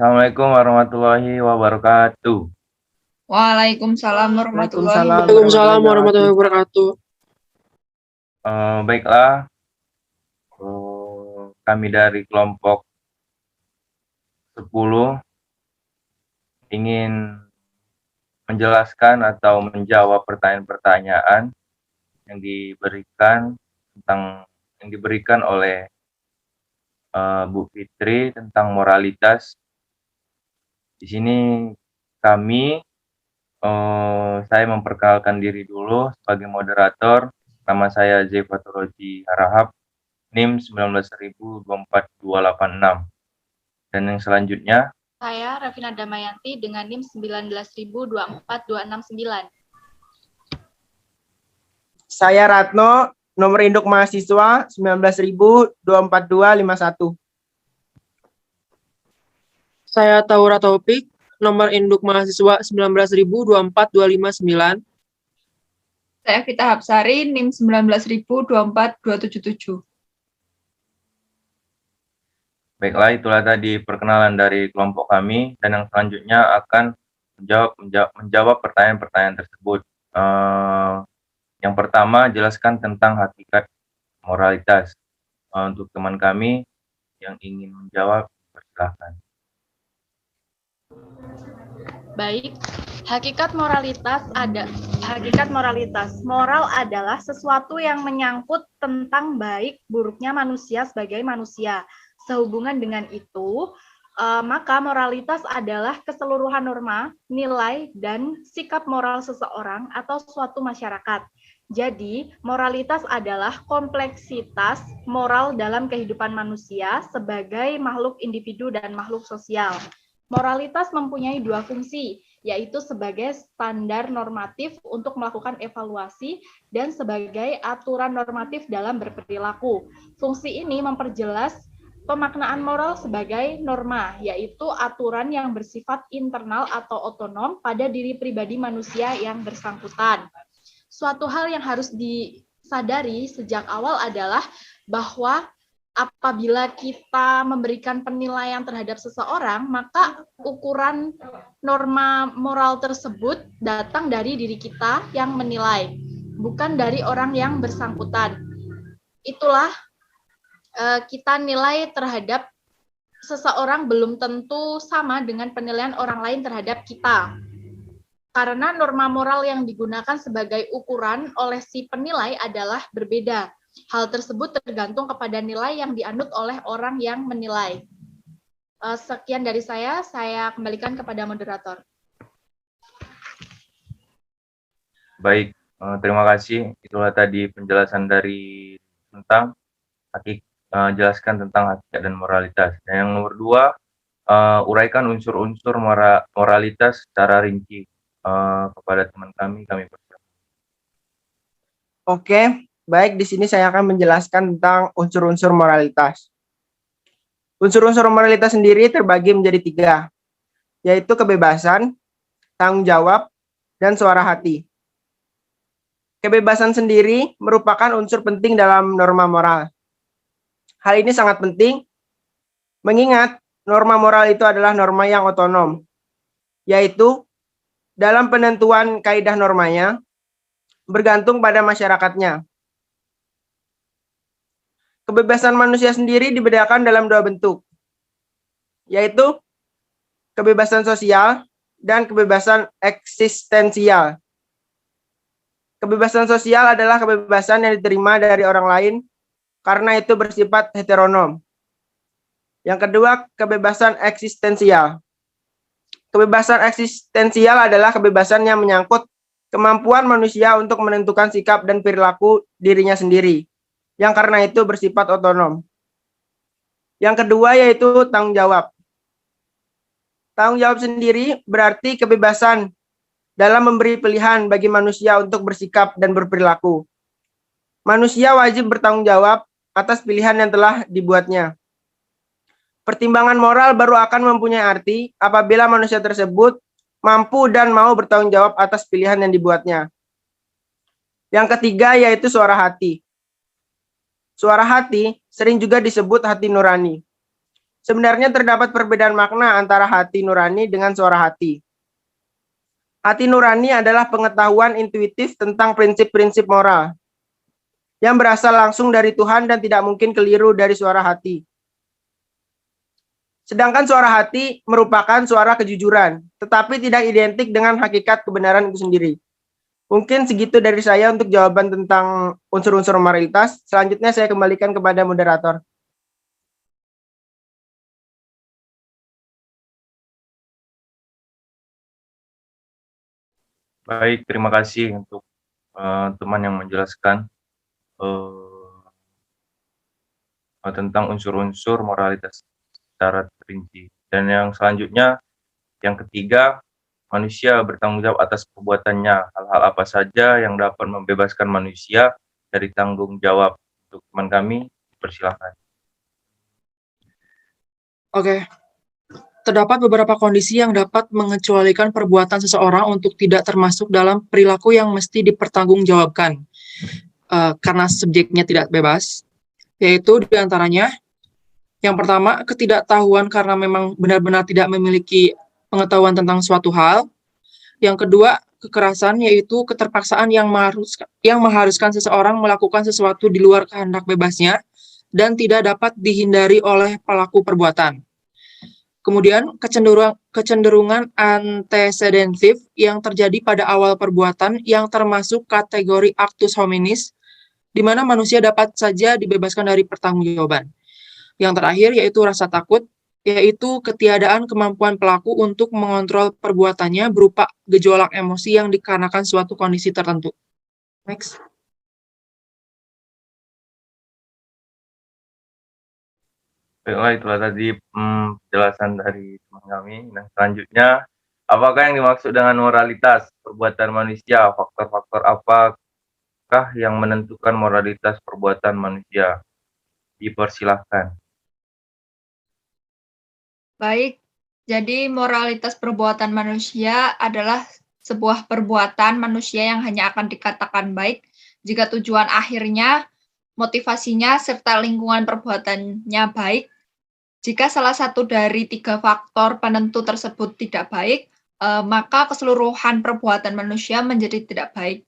Assalamualaikum warahmatullahi wabarakatuh. Waalaikumsalam warahmatullahi Waalaikumsalam warahmatullahi wabarakatuh. Baiklah, kami dari kelompok 10 ingin menjelaskan atau menjawab pertanyaan-pertanyaan yang diberikan oleh Bu Fitri tentang moralitas. Di sini saya memperkenalkan diri dulu sebagai moderator. Nama saya Zaifatul Roji Harahap, NIM 19.24286. Dan yang selanjutnya, saya Rafina Damayanti dengan NIM 19.24269. Saya Ratno, nomor induk mahasiswa 19.24251. Saya Taura Taufik, nomor induk mahasiswa 19.24259. Saya Vita Hapsari, NIM 19.24277. baiklah, itulah tadi perkenalan dari kelompok kami, dan yang selanjutnya akan menjawab pertanyaan-pertanyaan tersebut. Yang pertama, jelaskan tentang hakikat moralitas. Untuk teman kami yang ingin menjawab, silakan. Baik, hakikat moralitas. Moral adalah sesuatu yang menyangkut tentang baik buruknya manusia sebagai manusia. Sehubungan dengan itu, maka moralitas adalah keseluruhan norma, nilai, dan sikap moral seseorang atau suatu masyarakat. Jadi, moralitas adalah kompleksitas moral dalam kehidupan manusia sebagai makhluk individu dan makhluk sosial. Moralitas mempunyai dua fungsi, yaitu sebagai standar normatif untuk melakukan evaluasi dan sebagai aturan normatif dalam berperilaku. Fungsi ini memperjelas pemaknaan moral sebagai norma, yaitu aturan yang bersifat internal atau otonom pada diri pribadi manusia yang bersangkutan. Suatu hal yang harus disadari sejak awal adalah bahwa apabila kita memberikan penilaian terhadap seseorang, maka ukuran norma moral tersebut datang dari diri kita yang menilai, bukan dari orang yang bersangkutan. Itulah kita nilai terhadap seseorang belum tentu sama dengan penilaian orang lain terhadap kita. Karena norma moral yang digunakan sebagai ukuran oleh si penilai adalah berbeda. Hal tersebut tergantung kepada nilai yang dianut oleh orang yang menilai. Sekian dari saya kembalikan kepada moderator. Baik, terima kasih. Itulah tadi penjelasan dari jelaskan tentang hakikat dan moralitas. Dan yang nomor 2, uraikan unsur-unsur moralitas secara rinci kepada teman kami persilakan. Oke, baik, di sini saya akan menjelaskan tentang unsur-unsur moralitas. Unsur-unsur moralitas sendiri terbagi menjadi 3, yaitu kebebasan, tanggung jawab, dan suara hati. Kebebasan sendiri merupakan unsur penting dalam norma moral. Hal ini sangat penting, mengingat norma moral itu adalah norma yang otonom, yaitu dalam penentuan kaidah normanya bergantung pada masyarakatnya. Kebebasan manusia sendiri dibedakan dalam 2 bentuk, yaitu kebebasan sosial dan kebebasan eksistensial. Kebebasan sosial adalah kebebasan yang diterima dari orang lain karena itu bersifat heteronom. Yang kedua, kebebasan eksistensial. Kebebasan eksistensial adalah kebebasan yang menyangkut kemampuan manusia untuk menentukan sikap dan perilaku dirinya sendiri, yang karena itu bersifat otonom. Yang kedua yaitu tanggung jawab. Tanggung jawab sendiri berarti kebebasan dalam memberi pilihan bagi manusia untuk bersikap dan berperilaku. Manusia wajib bertanggung jawab atas pilihan yang telah dibuatnya. Pertimbangan moral baru akan mempunyai arti apabila manusia tersebut mampu dan mau bertanggung jawab atas pilihan yang dibuatnya. Yang ketiga yaitu suara hati. Suara hati sering juga disebut hati nurani. Sebenarnya terdapat perbedaan makna antara hati nurani dengan suara hati. Hati nurani adalah pengetahuan intuitif tentang prinsip-prinsip moral yang berasal langsung dari Tuhan dan tidak mungkin keliru dari suara hati. Sedangkan suara hati merupakan suara kejujuran, tetapi tidak identik dengan hakikat kebenaran itu sendiri. Mungkin segitu dari saya untuk jawaban tentang unsur-unsur moralitas. Selanjutnya saya kembalikan kepada moderator. Baik, terima kasih untuk teman yang menjelaskan tentang unsur-unsur moralitas secara terperinci. Dan yang selanjutnya, yang ketiga, manusia bertanggung jawab atas perbuatannya. Hal-hal apa saja yang dapat membebaskan manusia dari tanggung jawab? Untuk teman kami, persilahkan. Oke. Terdapat beberapa kondisi yang dapat mengecualikan perbuatan seseorang untuk tidak termasuk dalam perilaku yang mesti dipertanggungjawabkan karena subjeknya tidak bebas, yaitu diantaranya yang pertama, ketidaktahuan karena memang benar-benar tidak memiliki pengetahuan tentang suatu hal. Yang kedua, kekerasan, yaitu keterpaksaan yang mengharuskan seseorang melakukan sesuatu di luar kehendak bebasnya dan tidak dapat dihindari oleh pelaku perbuatan. Kemudian, kecenderungan antecedentif yang terjadi pada awal perbuatan yang termasuk kategori actus hominis, di mana manusia dapat saja dibebaskan dari pertanggungjawaban. Yang terakhir yaitu rasa takut, yaitu ketiadaan kemampuan pelaku untuk mengontrol perbuatannya berupa gejolak emosi yang dikarenakan suatu kondisi tertentu. Next. Baiklah, itulah tadi penjelasan dari teman kami. Nah, selanjutnya, apakah yang dimaksud dengan moralitas perbuatan manusia? Faktor-faktor apakah yang menentukan moralitas perbuatan manusia? Dipersilahkan. Baik, jadi moralitas perbuatan manusia adalah sebuah perbuatan manusia yang hanya akan dikatakan baik jika tujuan akhirnya, motivasinya, serta lingkungan perbuatannya baik. Jika salah satu dari 3 faktor penentu tersebut tidak baik, maka keseluruhan perbuatan manusia menjadi tidak baik.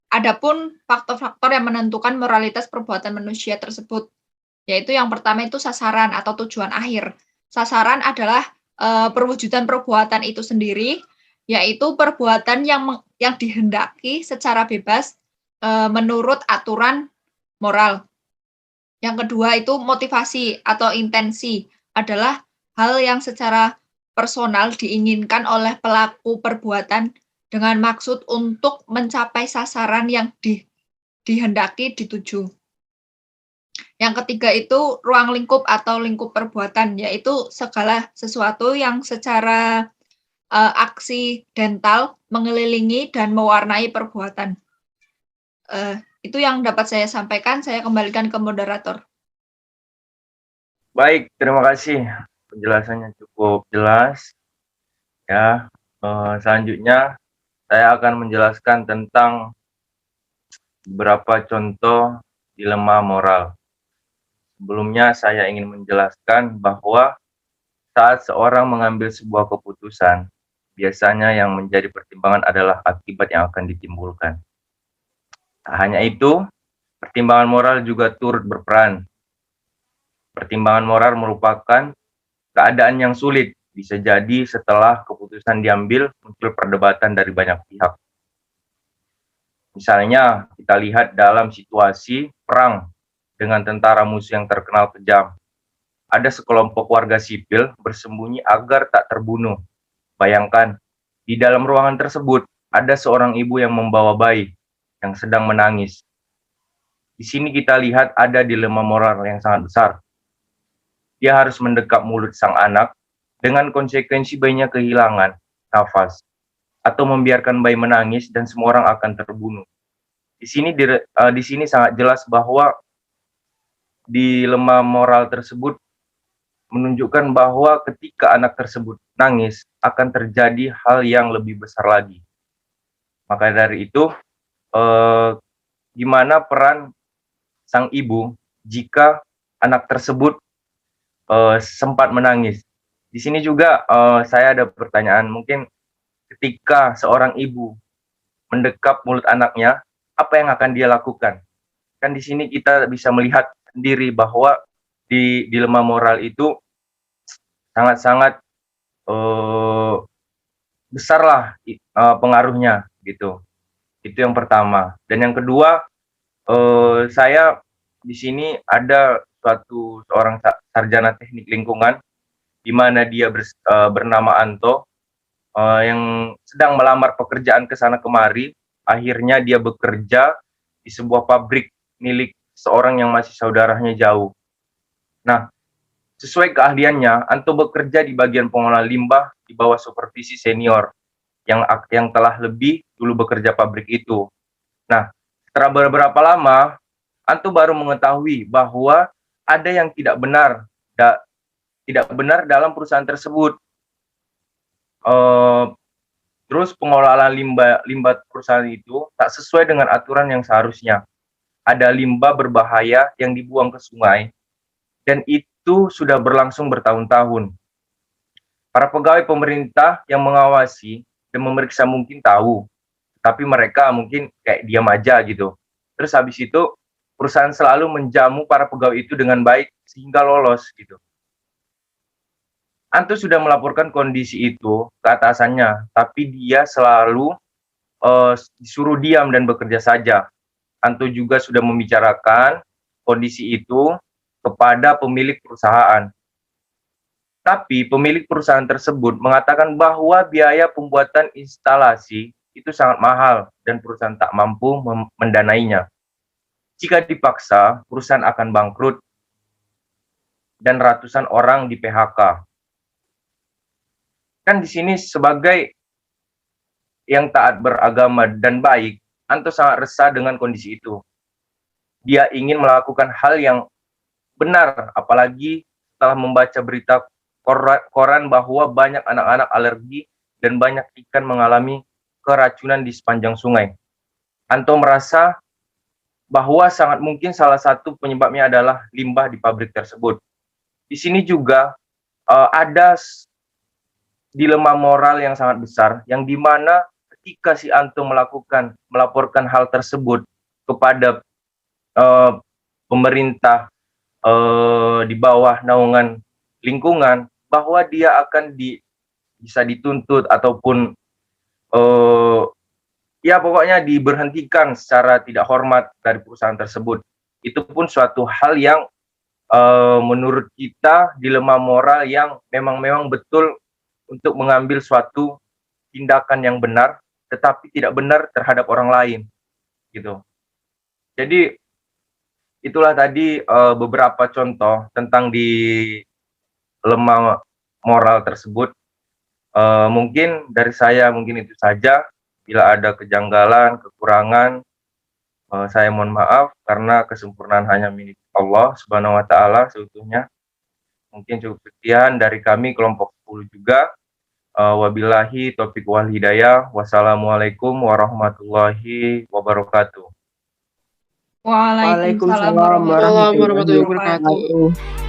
Adapun faktor-faktor yang menentukan moralitas perbuatan manusia tersebut, yaitu yang pertama itu sasaran atau tujuan akhir. Sasaran adalah perwujudan perbuatan itu sendiri, yaitu perbuatan yang dihendaki secara bebas menurut aturan moral. Yang kedua itu motivasi atau intensi adalah hal yang secara personal diinginkan oleh pelaku perbuatan dengan maksud untuk mencapai sasaran yang dihendaki dituju. Yang ketiga itu ruang lingkup atau lingkup perbuatan, yaitu segala sesuatu yang secara aksidental mengelilingi dan mewarnai perbuatan. Itu yang dapat saya sampaikan. Saya kembalikan ke moderator. Baik, terima kasih. Penjelasannya cukup jelas. Ya, selanjutnya saya akan menjelaskan tentang beberapa contoh dilema moral. Sebelumnya saya ingin menjelaskan bahwa saat seorang mengambil sebuah keputusan, biasanya yang menjadi pertimbangan adalah akibat yang akan ditimbulkan. Tak hanya itu, pertimbangan moral juga turut berperan. Pertimbangan moral merupakan keadaan yang sulit, bisa jadi setelah keputusan diambil muncul perdebatan dari banyak pihak. Misalnya, kita lihat dalam situasi perang dengan tentara musuh yang terkenal kejam. Ada sekelompok warga sipil bersembunyi agar tak terbunuh. Bayangkan, di dalam ruangan tersebut ada seorang ibu yang membawa bayi yang sedang menangis. Di sini kita lihat ada dilema moral yang sangat besar. Dia harus mendekap mulut sang anak dengan konsekuensi bayinya kehilangan nafas atau membiarkan bayi menangis dan semua orang akan terbunuh. Di sini sangat jelas bahwa dilema moral tersebut menunjukkan bahwa ketika anak tersebut nangis akan terjadi hal yang lebih besar lagi. Maka dari itu, gimana peran sang ibu jika anak tersebut sempat menangis. Di sini juga saya ada pertanyaan, mungkin ketika seorang ibu mendekap mulut anaknya, apa yang akan dia lakukan? Kan di sini kita bisa melihat sendiri bahwa di dilema moral itu sangat-sangat besar lah pengaruhnya gitu. Itu yang pertama. Dan yang kedua, saya di sini ada seorang sarjana teknik lingkungan di mana dia bernama Anto yang sedang melamar pekerjaan ke sana kemari. Akhirnya dia bekerja di sebuah pabrik milik seorang yang masih saudaranya jauh. Nah, sesuai keahliannya, Anto bekerja di bagian pengolahan limbah di bawah supervisi senior yang telah lebih dulu bekerja pabrik itu. Nah, setelah beberapa lama, Anto baru mengetahui bahwa ada yang tidak benar dalam perusahaan tersebut. Terus pengelolaan limbah perusahaan itu tak sesuai dengan aturan yang seharusnya. Ada limbah berbahaya yang dibuang ke sungai, dan itu sudah berlangsung bertahun-tahun. Para pegawai pemerintah yang mengawasi dan memeriksa mungkin tahu, tapi mereka mungkin kayak diam aja gitu. Terus habis itu perusahaan selalu menjamu para pegawai itu dengan baik sehingga lolos gitu. Anto sudah melaporkan kondisi itu ke atasannya, tapi dia selalu disuruh diam dan bekerja saja. Anto juga sudah membicarakan kondisi itu kepada pemilik perusahaan. Tapi pemilik perusahaan tersebut mengatakan bahwa biaya pembuatan instalasi itu sangat mahal dan perusahaan tak mampu mendanainya. Jika dipaksa, perusahaan akan bangkrut dan ratusan orang di PHK. Kan di sini sebagai yang taat beragama dan baik, Anto sangat resah dengan kondisi itu. Dia ingin melakukan hal yang benar, apalagi setelah membaca berita koran bahwa banyak anak-anak alergi dan banyak ikan mengalami keracunan di sepanjang sungai. Anto merasa bahwa sangat mungkin salah satu penyebabnya adalah limbah di pabrik tersebut. Di sini juga ada dilema moral yang sangat besar, yang dimana ketika si Anto melaporkan hal tersebut kepada pemerintah di bawah naungan lingkungan, bahwa dia akan bisa dituntut ataupun ya pokoknya diberhentikan secara tidak hormat dari perusahaan tersebut. Itu pun suatu hal yang menurut kita dilema moral yang memang betul untuk mengambil suatu tindakan yang benar, tetapi tidak benar terhadap orang lain, gitu. Jadi itulah tadi beberapa contoh tentang dilema moral tersebut. Mungkin dari saya mungkin itu saja. Bila ada kejanggalan, kekurangan, saya mohon maaf karena kesempurnaan hanya milik Allah Subhanahu wa taala seutuhnya. Mungkin cukup sekian dari kami kelompok 10 juga. Wabillahi taufiq wal hidayah. Wassalamualaikum warahmatullahi wabarakatuh. Waalaikumsalam Waalaikumsalam warahmatullahi warahmatullahi wabarakatuh. wabarakatuh.